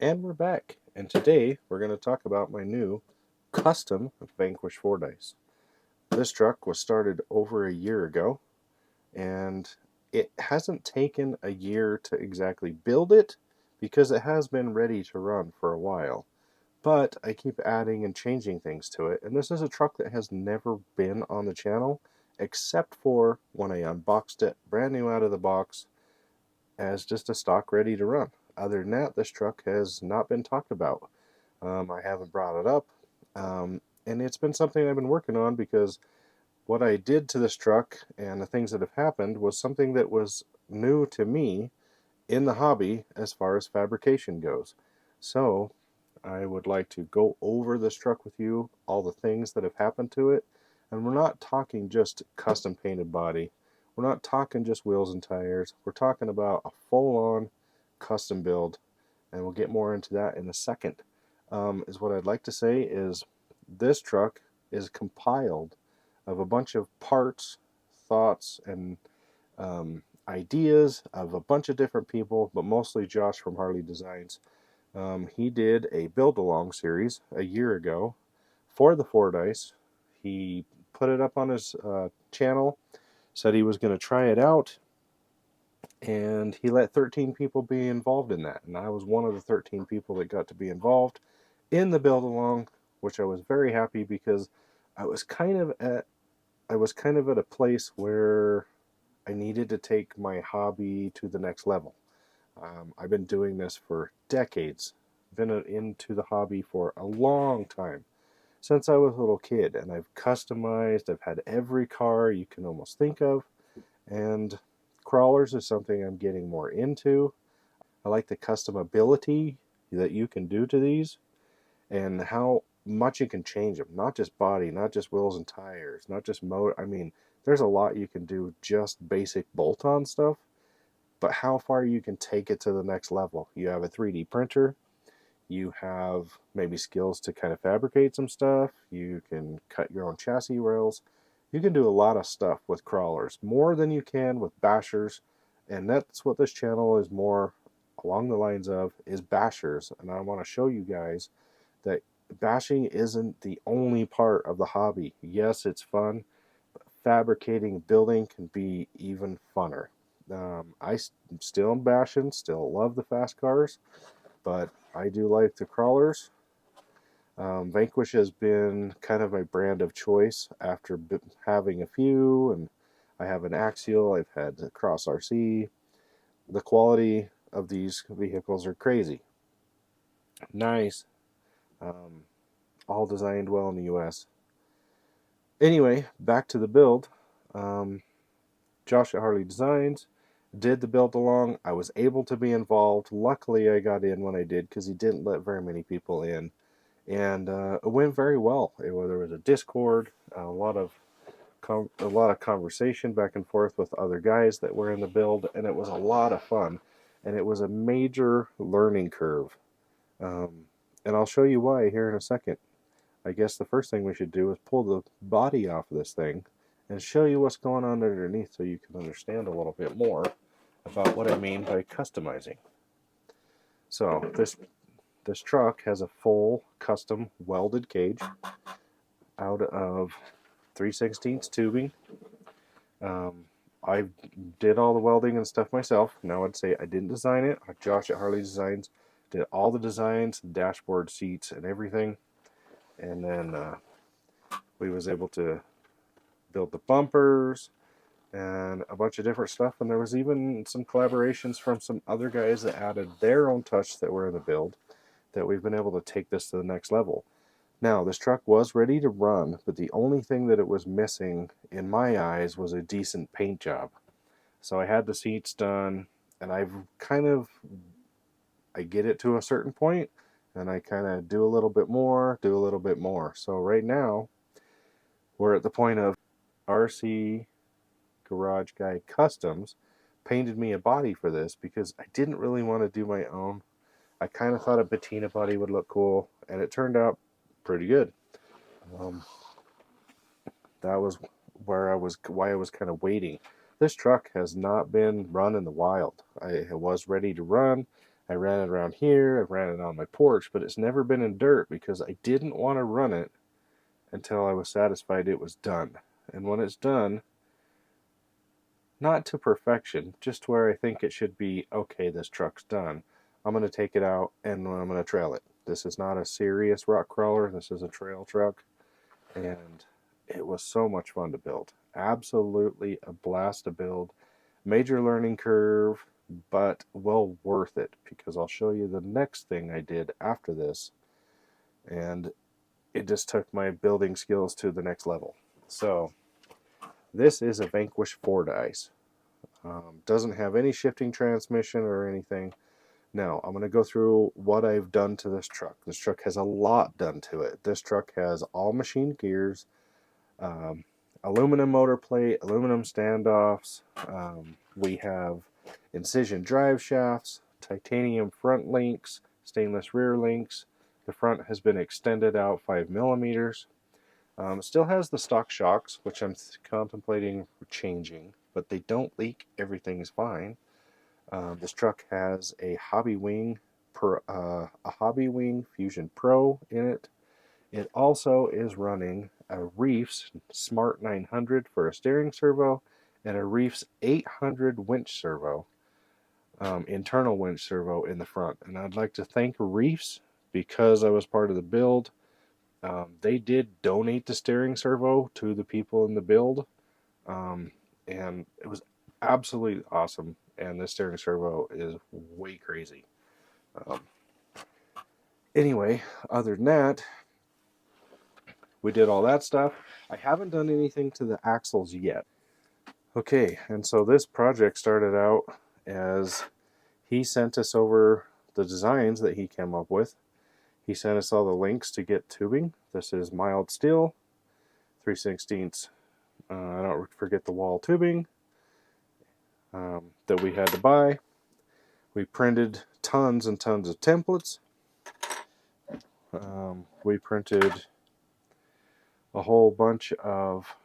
And we're back, and today we're going to talk about my new custom Vanquish Fordyce. This truck was started over a year ago, and it hasn't taken a year to exactly build it because it has been ready to run for a while. But I keep adding and changing things to it, and this is a truck that has never been on the channel except for when I unboxed it brand new out of the box as just a stock ready to run. Other than that, this truck has not been talked about. I haven't brought it up, and it's been something I've been working on because what I did to this truck and the things that have happened was something that was new to me in the hobby as far as fabrication goes. So I would like to go over this truck with you, all the things that have happened to it, and we're not talking just custom painted body. We're not talking just wheels and tires. We're talking about a full-on custom build, and we'll get more into that in a second. Is what I'd like to say is this truck is compiled of a bunch of parts, thoughts, and ideas of a bunch of different people, but mostly Josh from Harley Designs. He did a build-along series a year ago for the Fordyce. He put it up on his channel, said he was going to try it out, and he let 13 people be involved in that. And I was one of the 13 people that got to be involved in the build-along, which I was very happy because I was kind of at a place where I needed to take my hobby to the next level. I've been doing this for decades, been into the hobby for a long time, since I was a little kid, and I've customized, I've had every car you can almost think of, and crawlers is something I'm getting more into. I like the customability that you can do to these and how much you can change them, not just body, not just wheels and tires, not just motor. I mean, there's a lot you can do just basic bolt-on stuff, but how far you can take it to the next level. You have a 3D printer, you have maybe skills to kind of fabricate some stuff, you can cut your own chassis rails, you can do a lot of stuff with crawlers, more than you can with bashers, and that's what this channel is more along the lines of, is bashers. And I want to show you guys that bashing isn't the only part of the hobby. Yes, it's fun, but fabricating, building can be even funner. I still am bashing, still love the fast cars, but I do like the crawlers. Vanquish has been kind of my brand of choice after having a few, and I have an Axial, I've had a Cross RC. The quality of these vehicles are crazy. Nice. Um, all designed well in the US. Anyway, back to the build. Um, Josh at Harley Designs did the build along. I was able to be involved. Luckily, I got in when I did because he didn't let very many people in, and it went very well. There was a Discord, a lot of conversation back and forth with other guys that were in the build, and it was a lot of fun. And it was a major learning curve, and I'll show you why here in a second. I guess the first thing we should do is pull the body off of this thing and show you what's going on underneath so you can understand a little bit more about what I mean by customizing. So this truck has a full custom welded cage out of 3/16 tubing. I did all the welding and stuff myself. Now I'd say I didn't design it. Josh at Harley Designs did all the designs, the dashboard, seats, and everything. And then we was able to build the bumpers and a bunch of different stuff. And there was even some collaborations from some other guys that added their own touch that were in the build, that we've been able to take this to the next level. Now, this truck was ready to run, but the only thing that it was missing, in my eyes, was a decent paint job. So I had the seats done, and I get it to a certain point, and I kind of do a little bit more, do a little bit more. So right now, we're at the point of RC Garage Guy Customs painted me a body for this because I didn't really want to do my own. I kind of thought a patina body would look cool, and it turned out pretty good. That was why I was kind of waiting. This truck has not been run in the wild. It was ready to run. I ran it around here, I ran it on my porch, but it's never been in dirt because I didn't want to run it until I was satisfied it was done. And when it's done, not to perfection, just where I think it should be, okay, this truck's done, I'm going to take it out and I'm going to trail it. This is not a serious rock crawler, this is a trail truck, and it was so much fun to build. Absolutely a blast to build. Major learning curve, but well worth it, because I'll show you the next thing I did after this, and it just took my building skills to the next level. So this is a Vanquish Fordyce. Doesn't have any shifting transmission or anything. Now, I'm going to go through what I've done to this truck. This truck has a lot done to it. This truck has all machine gears, aluminum motor plate, aluminum standoffs. We have incision drive shafts, titanium front links, stainless rear links. The front has been extended out 5 millimeters. It still has the stock shocks, which I'm contemplating changing, but they don't leak. Everything's fine. This truck has a Hobby Wing Fusion Pro in it. It also is running a Reefs Smart 900 for a steering servo and a Reefs 800 winch servo, internal winch servo in the front. And I'd like to thank Reefs because I was part of the build. They did donate the steering servo to the people in the build, and it was absolutely awesome. And this steering servo is way crazy. Anyway, other than that, we did all that stuff. I haven't done anything to the axles yet. Okay, and so this project started out as he sent us over the designs that he came up with. He sent us all the links to get tubing. This is mild steel, 3/16. I don't forget the wall tubing that we had to buy. We printed tons and tons of templates. We printed a whole bunch of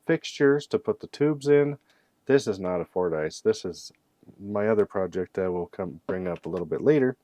fixtures to put the tubes in. This is not a Fordyce. This is my other project that will bring up a little bit later.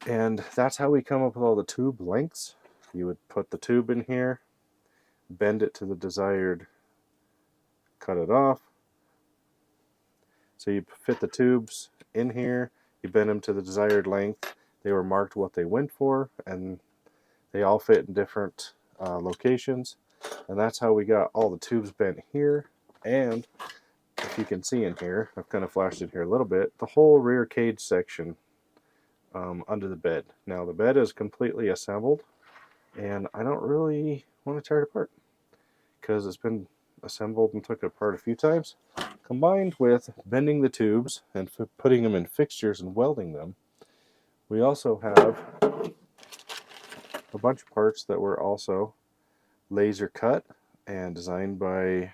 And that's how we come up with all the tube lengths. You would put the tube in here, bend it to the desired, cut it off. So you fit the tubes in here, you bend them to the desired length. They were marked what they went for, and they all fit in different locations. And that's how we got all the tubes bent here. And if you can see in here, I've kind of flashed it here a little bit, the whole rear cage section under the bed. Now the bed is completely assembled, and I don't really want to tear it apart because it's been assembled and took it apart a few times. Combined with bending the tubes and putting them in fixtures and welding them, we also have a bunch of parts that were also laser cut and designed by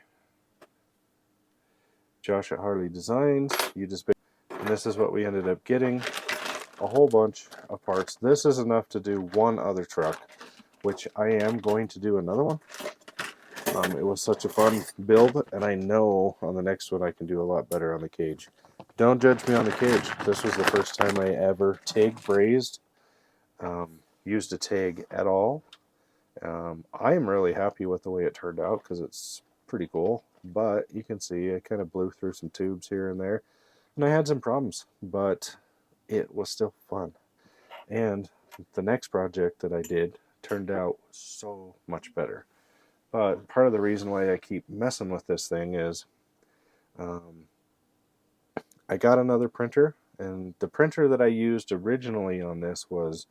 Josh at Harley Designs. And this is what we ended up getting, a whole bunch of parts. This is enough to do one other truck, which I am going to do another one. It was such a fun build, and I know on the next one I can do a lot better on the cage. Don't judge me on the cage. This was the first time I ever TIG brazed, used a TIG at all. I am really happy with the way it turned out because it's pretty cool, but you can see I kind of blew through some tubes here and there, and I had some problems, but it was still fun. And the next project that I did turned out so much better. But part of the reason why I keep messing with this thing is I got another printer, and the printer that I used originally on this was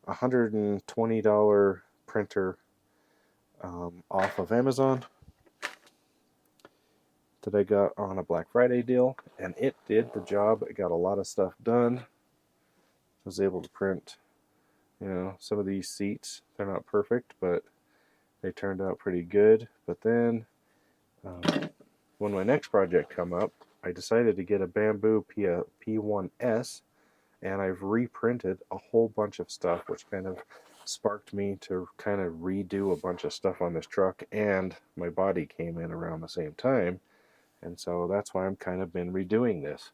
a $120 printer off of Amazon that I got on a Black Friday deal, and it did the job. It got a lot of stuff done. I was able to print, some of these seats. They're not perfect, but they turned out pretty good. But then when my next project come up, I decided to get a bamboo P1S, and I've reprinted a whole bunch of stuff, which kind of sparked me to kind of redo a bunch of stuff on this truck, and my body came in around the same time, and so that's why I'm kind of been redoing this.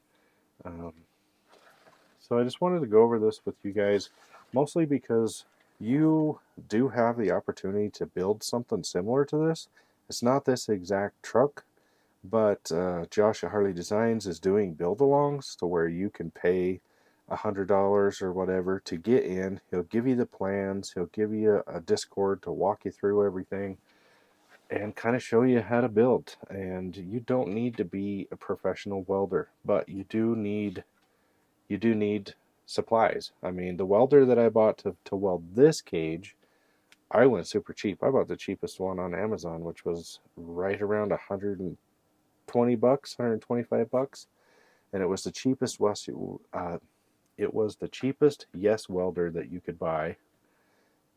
So I just wanted to go over this with you guys, mostly because you do have the opportunity to build something similar to this. It's not this exact truck, but Josh at Harley Designs is doing build-alongs to where you can pay $100 or whatever to get in. He'll give you the plans. He'll give you a Discord to walk you through everything and kind of show you how to build. And you don't need to be a professional welder, but you do need supplies. I mean, the welder that I bought to weld this cage, I went super cheap. I bought the cheapest one on Amazon, which was right around 120 bucks, 125 bucks, and it was the cheapest it was the cheapest yes welder that you could buy,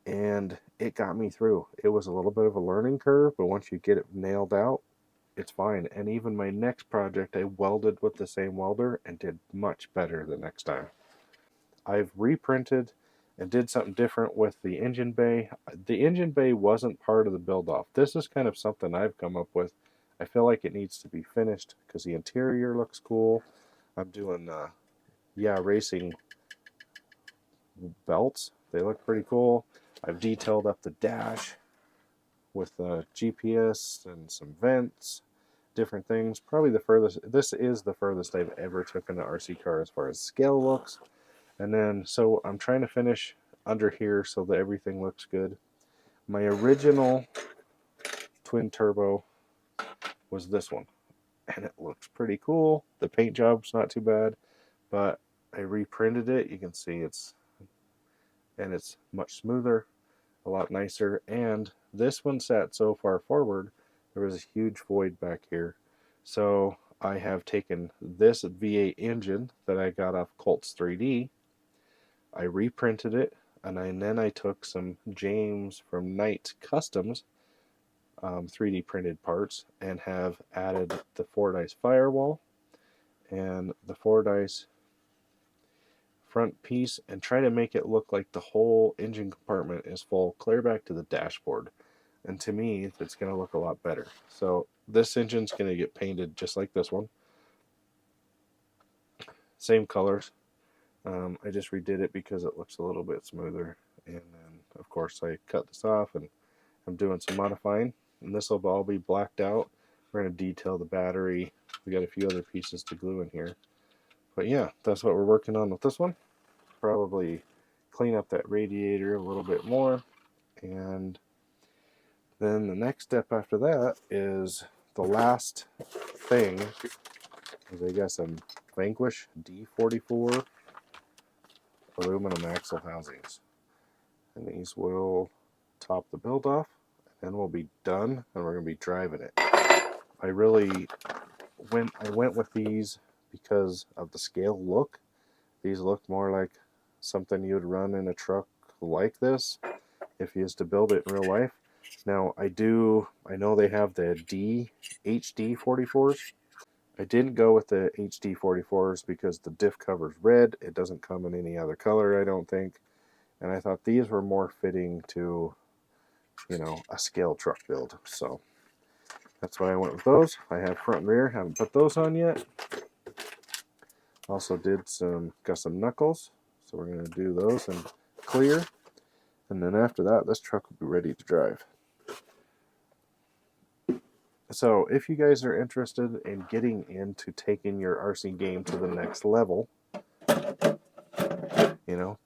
and it got me through. It was a little bit of a learning curve, but once you get it nailed out, it's fine. And even my next project, I welded with the same welder and did much better the next time. I've reprinted and did something different with the engine bay. The engine bay wasn't part of the build off. This is kind of something I've come up with. I feel like it needs to be finished because the interior looks cool. I'm doing racing belts. They look pretty cool. I've detailed up the dash with GPS and some vents, different things. Probably the furthest, this is the furthest I've ever taken an RC car as far as scale looks. And then, so I'm trying to finish under here so that everything looks good. My original twin turbo was this one, and it looks pretty cool. The paint job's not too bad, but I reprinted it. You can see it's much smoother, a lot nicer. And this one sat so far forward, there was a huge void back here. So I have taken this V8 engine that I got off Colts 3D, I reprinted it, and then I took some James from Knight Customs 3D printed parts and have added the Fordyce firewall and the Fordyce front piece and try to make it look like the whole engine compartment is full clear back to the dashboard. And to me, it's going to look a lot better. So this engine's going to get painted just like this one. Same colors. I just redid it because it looks a little bit smoother. And then, of course, I cut this off and I'm doing some modifying. And this will all be blacked out. We're going to detail the battery. We got a few other pieces to glue in here. But yeah, that's what we're working on with this one. Probably clean up that radiator a little bit more. And then the next step after that is the last thing is, I guess, a Vanquish D44 aluminum axle housings. And these will top the build off, and then we'll be done, and we're going to be driving it. I went with these because of the scale look. These look more like something you would run in a truck like this if you used to build it in real life. Now I know they have the HD 44s. I didn't go with the HD 44s because the diff cover's red. It doesn't come in any other color, I don't think. And I thought these were more fitting to, a scale truck build. So that's why I went with those. I have front and rear, haven't put those on yet. Also got some knuckles. So we're going to do those and clear. And then after that, this truck will be ready to drive. So if you guys are interested in getting into taking your RC game to the next level,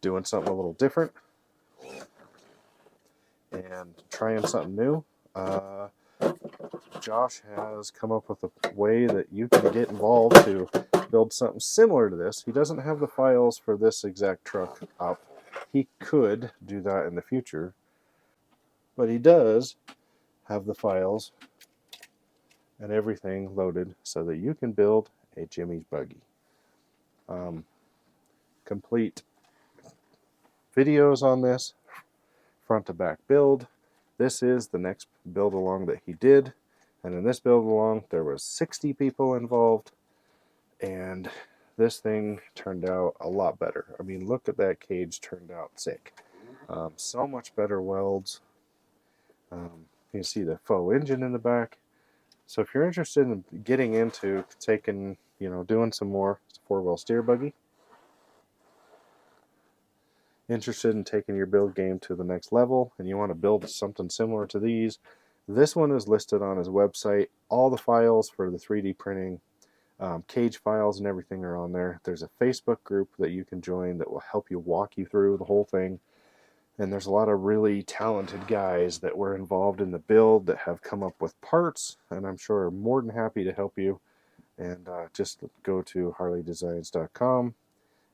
doing something a little different and trying something new, Josh has come up with a way that you can get involved to build something similar to this. He doesn't have the files for this exact truck up. He could do that in the future, but he does have the files and everything loaded so that you can build a Jimmy's buggy. Complete videos on this, front to back build. This is the next build along that he did, and in this build along there was 60 people involved, and this thing turned out a lot better. I mean, look at that cage, turned out sick. So much better welds. You can see the faux engine in the back. So if you're interested in getting into taking, doing some more, it's a 4-wheel steer buggy. interested in taking your build game to the next level and you want to build something similar to these, this one is listed on his website. All the files for the 3D printing, cage files and everything are on there. There's a Facebook group that you can join that will help you walk you through the whole thing. And there's a lot of really talented guys that were involved in the build that have come up with parts, and I'm sure are more than happy to help you. And just go to harleydesigns.com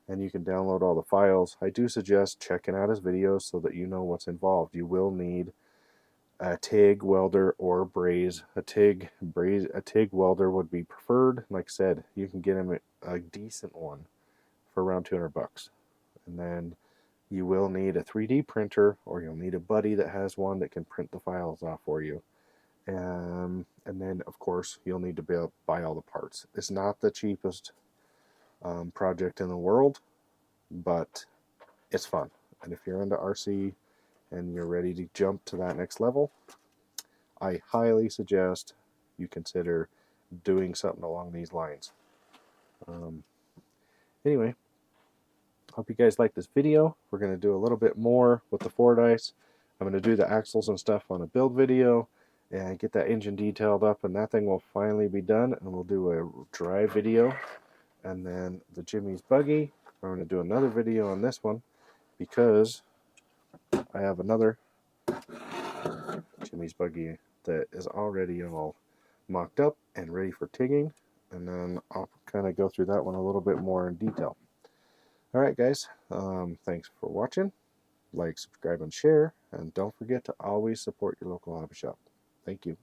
and you can download all the files. I do suggest checking out his videos so that you know what's involved. You will need a TIG welder or a TIG welder would be preferred. Like I said, you can get him a decent one for around $200. And then you will need a 3D printer, or you'll need a buddy that has one that can print the files off for you. And then, of course, you'll need to buy all the parts. It's not the cheapest project in the world, but it's fun. And if you're into RC and you're ready to jump to that next level, I highly suggest you consider doing something along these lines. Anyway, hope you guys like this video. We're going to do a little bit more with the Fordyce. I'm going to do the axles and stuff on a build video and get that engine detailed up, and that thing will finally be done, and we'll do a drive video. And then the Jimmy's buggy, I'm going to do another video on this one because I have another Jimmy's buggy that is already all mocked up and ready for tigging, and then I'll kind of go through that one a little bit more in detail. Alright guys, thanks for watching. Like, subscribe, and share, and don't forget to always support your local hobby shop. Thank you.